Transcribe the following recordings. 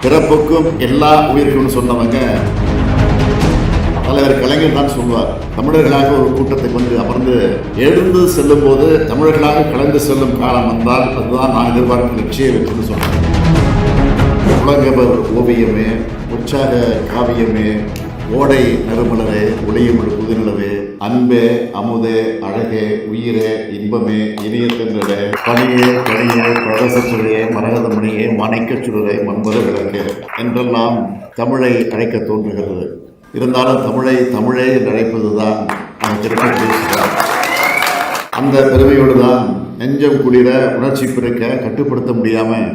பிறப்புக்கும் எல்லா உயிருக்கும் சொன்னவங்க தலைவர் கலைஞர் தான் சொல்வார். தமிழர்களாக ஒரு கூட்டத்தை கொண்டு அமர்ந்து எழுந்து செல்லும் போது தமிழர்களாக கலந்து செல்லும் காலம் வந்தால் அதுதான் நான் எதிர்பார்க்கும் லட்சியம் என்று சொன்னார். உலகவர் ஓவியமே, உற்சாக காவியமே, ஓடை நறுமலரே, ஒளியுமிழ் புதுநிலவே, அன்பே அமுதே அழகே உயிரே இன்பமே இனிய தென்றலே, பணியே கனியே பிரதசுரையே மரகதமணியே மாணிக்கச் சுடரே மண்பர விளக்கே என்றெல்லாம் தமிழை அழைக்க தோன்றுகிறது. இருந்தாலும் தமிழே என்று அழைப்பதுதான் பேசுகிறார். அந்த பெருமையோடு தான் நெஞ்சம் குளிர உணர்ச்சி பிறக்க கட்டுப்படுத்த முடியாமல்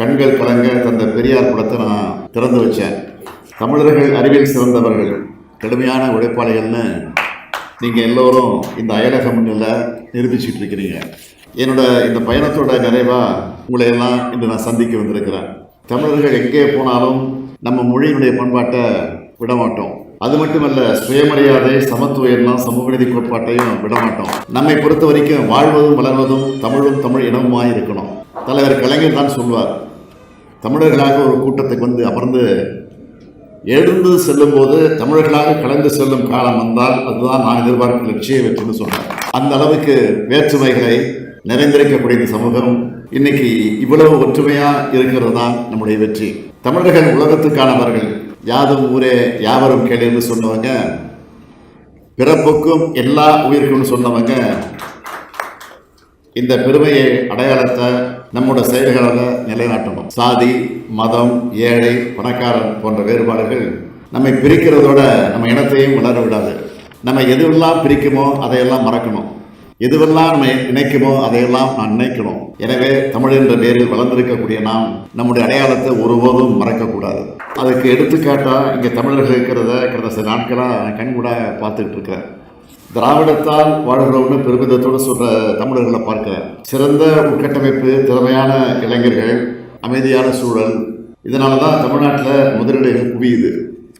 கண்கள் கலங்க தந்த பெரியார் படத்தை நான் திறந்து வச்சேன். தமிழர்கள் அறிவியல் சிறந்தவர்கள், கடுமையான உழைப்பாளிகள்னு நீங்கள் எல்லோரும் இந்த அயலக முன்னில் நிரூபிச்சுட்டு இருக்கிறீங்க. என்னோட இந்த பயணத்தோட நிறைவாக உங்களை எல்லாம் இன்று நான் சந்திக்க வந்திருக்கிறேன். தமிழர்கள் எங்கே போனாலும் நம்ம மொழியினுடைய பண்பாட்டை விடமாட்டோம். அது மட்டுமல்ல, சுயமரியாதை, சமத்துவ எண்ணம், சமூக நீதி கோட்பாட்டையும் விடமாட்டோம். நம்மை பொறுத்த வரைக்கும் வாழ்வதும் வளர்வதும் தமிழும் தமிழ் இனமுமாய் இருக்கணும். தலைவர் கலைஞர் தான் சொல்வார், தமிழர்களாக ஒரு கூட்டத்தை கொண்டு அமர்ந்து எழுந்து செல்லும் போது தமிழர்களாக கலந்து செல்லும் காலம் வந்தால் அதுதான் நான் எதிர்பார்க்கும் லட்சியம் என்று சொன்னார். அந்த அளவுக்கு வேற்றுமைகளை நிறைந்திருக்கக்கூடிய இந்த சமூகம் இன்னைக்கு இவ்வளவு ஒற்றுமையா இருக்கிறது தான் நம்முடைய வெற்றி. தமிழர்கள் உலகத்துக்கானவர்கள், யாதும் ஊரே யாவரும் கேளுன்னு சொன்னவங்க, பிறப்புக்கும் எல்லா உயிருக்கும் சொன்னவங்க, இந்த பெருமையை அடையாளத்தை நம்மோட செயல்களால் நிலைநாட்டணும். சாதி, மதம், ஏழை, பணக்காரன் போன்ற வேறுபாடுகள் நம்மை பிரிக்கிறதோட நம்ம இனத்தையும் வளர விடாது. நம்ம எதுவெல்லாம் பிரிக்குமோ அதையெல்லாம் மறக்கணும், எதுவெல்லாம் நம்ம நினைக்குமோ அதையெல்லாம் நான் நினைக்கணும். எனவே தமிழ் என்ற பேரில் வளர்ந்திருக்கக்கூடிய நாம் நம்முடைய அடையாளத்தை ஒருபோதும் மறக்கக்கூடாது. அதுக்கு எடுத்துக்காட்டாக இங்கே தமிழர்கள் இருக்கிறத கடந்த சில நாட்களாக கண்கூட பார்த்துக்கிட்டு இருக்கிறேன். திராவிடத்தால் வாழ்கிறவன்னு பெருமிதத்தோடு சொல்கிற தமிழர்களை பார்க்கிறேன். சிறந்த உட்கட்டமைப்பு, திறமையான இளைஞர்கள், அமைதியான சூழல், இதனால தான் தமிழ்நாட்டில் முதலீடுகள் குவியுது.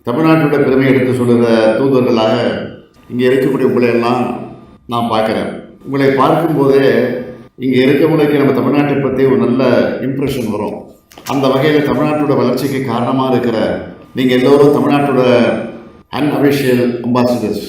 தமிழ்நாட்டோட பெருமையை எடுத்து சொல்கிற தூதர்களாக இங்கே இருக்கக்கூடிய உங்களையெல்லாம் நான் பார்க்குறேன். உங்களை பார்க்கும்போதே இங்கே இருக்கவங்களுக்கு நம்ம தமிழ்நாட்டை பற்றி ஒரு நல்ல இம்ப்ரெஷன் வரும். அந்த வகையில் தமிழ்நாட்டோட வளர்ச்சிக்கு காரணமாக இருக்கிற நீங்கள் எல்லோரும் தமிழ்நாட்டோட அன்அஃபிஷியல் அம்பாசிடர்ஸ்.